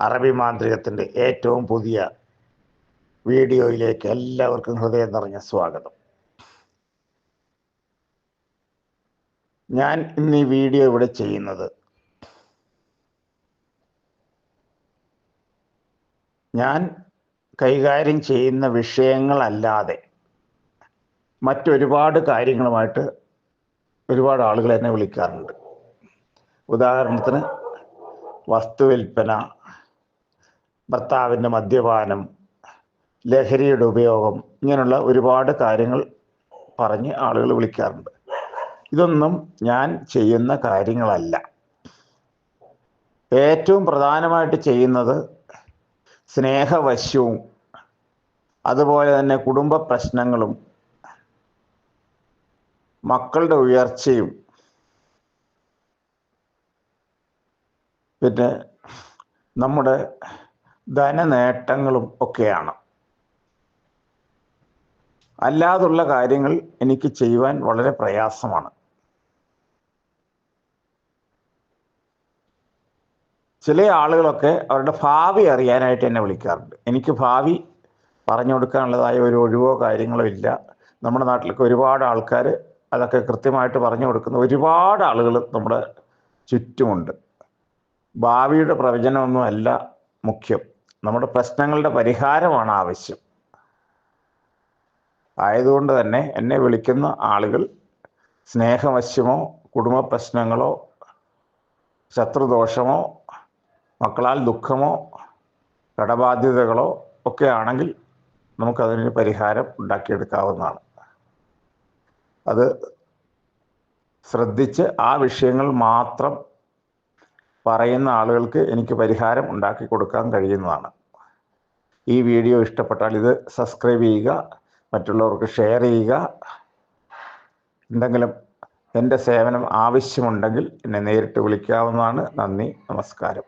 അറബി മാന്ത്രികത്തിൻ്റെ ഏറ്റവും പുതിയ വീഡിയോയിലേക്ക് എല്ലാവർക്കും ഹൃദയം നിറഞ്ഞ സ്വാഗതം. ഞാൻ ഇന്ന് ഈ വീഡിയോ ഇവിടെ ചെയ്യുന്നത് ഞാൻ കൈകാര്യം ചെയ്യുന്ന വിഷയങ്ങളല്ലാതെ മറ്റൊരുപാട് കാര്യങ്ങളുമായിട്ട് ഒരുപാട് ആളുകൾ എന്നെ വിളിക്കാറുണ്ട്. ഉദാഹരണത്തിന് വസ്തുവിൽപ്പന, ഭർത്താവിൻ്റെ മദ്യപാനം, ലഹരിയുടെ ഉപയോഗം, ഇങ്ങനെയുള്ള ഒരുപാട് കാര്യങ്ങൾ പറഞ്ഞ് ആളുകൾ വിളിക്കാറുണ്ട്. ഇതൊന്നും ഞാൻ ചെയ്യുന്ന കാര്യങ്ങളല്ല. ഏറ്റവും പ്രധാനമായിട്ട് ചെയ്യുന്നത് സ്നേഹവശ്യവും അതുപോലെ തന്നെ കുടുംബ പ്രശ്നങ്ങളും മക്കളുടെ ഉയർച്ചയും പിന്നെ നമ്മുടെ ധനനേട്ടങ്ങളും ഒക്കെയാണ്. അല്ലാതുള്ള കാര്യങ്ങൾ എനിക്ക് ചെയ്യുവാൻ വളരെ പ്രയാസമാണ്. ചില ആളുകളൊക്കെ അവരുടെ ഭാവി അറിയാനായിട്ട് എന്നെ വിളിക്കാറുണ്ട്. എനിക്ക് ഭാവി പറഞ്ഞു കൊടുക്കാനുള്ളതായ ഒരു ഒഴിവോ കാര്യങ്ങളോ ഇല്ല. നമ്മുടെ നാട്ടിലൊക്കെ ഒരുപാട് ആൾക്കാർ അതൊക്കെ കൃത്യമായിട്ട് പറഞ്ഞു കൊടുക്കുന്ന ഒരുപാട് ആളുകൾ നമ്മുടെ ചുറ്റുമുണ്ട്. ഭാവിയുടെ പ്രവചനമൊന്നും അല്ല മുഖ്യം, നമ്മുടെ പ്രശ്നങ്ങളുടെ പരിഹാരമാണ് ആവശ്യം. ആയതുകൊണ്ട് തന്നെ എന്നെ വിളിക്കുന്ന ആളുകൾ സ്നേഹവശ്യമോ കുടുംബ പ്രശ്നങ്ങളോ ശത്രുദോഷമോ മക്കളാൽ ദുഃഖമോ കടബാധ്യതകളോ ഒക്കെ ആണെങ്കിൽ നമുക്കതിന് പരിഹാരം ഉണ്ടാക്കിയെടുക്കാവുന്നതാണ്. അത് ശ്രദ്ധിച്ച് ആ വിഷയങ്ങൾ മാത്രം പറയുന്ന ആളുകൾക്ക് എനിക്ക് പരിഹാരം ഉണ്ടാക്കി കൊടുക്കാൻ കഴിയുന്നതാണ്. ഈ വീഡിയോ ഇഷ്ടപ്പെട്ടാൽ ഇത് സബ്സ്ക്രൈബ് ചെയ്യുക, മറ്റുള്ളവർക്ക് ഷെയർ ചെയ്യുക. എന്തെങ്കിലും എൻ്റെ സേവനം ആവശ്യമുണ്ടെങ്കിൽ എന്നെ നേരിട്ട് വിളിക്കാവുന്നതാണ്. നന്ദി, നമസ്കാരം.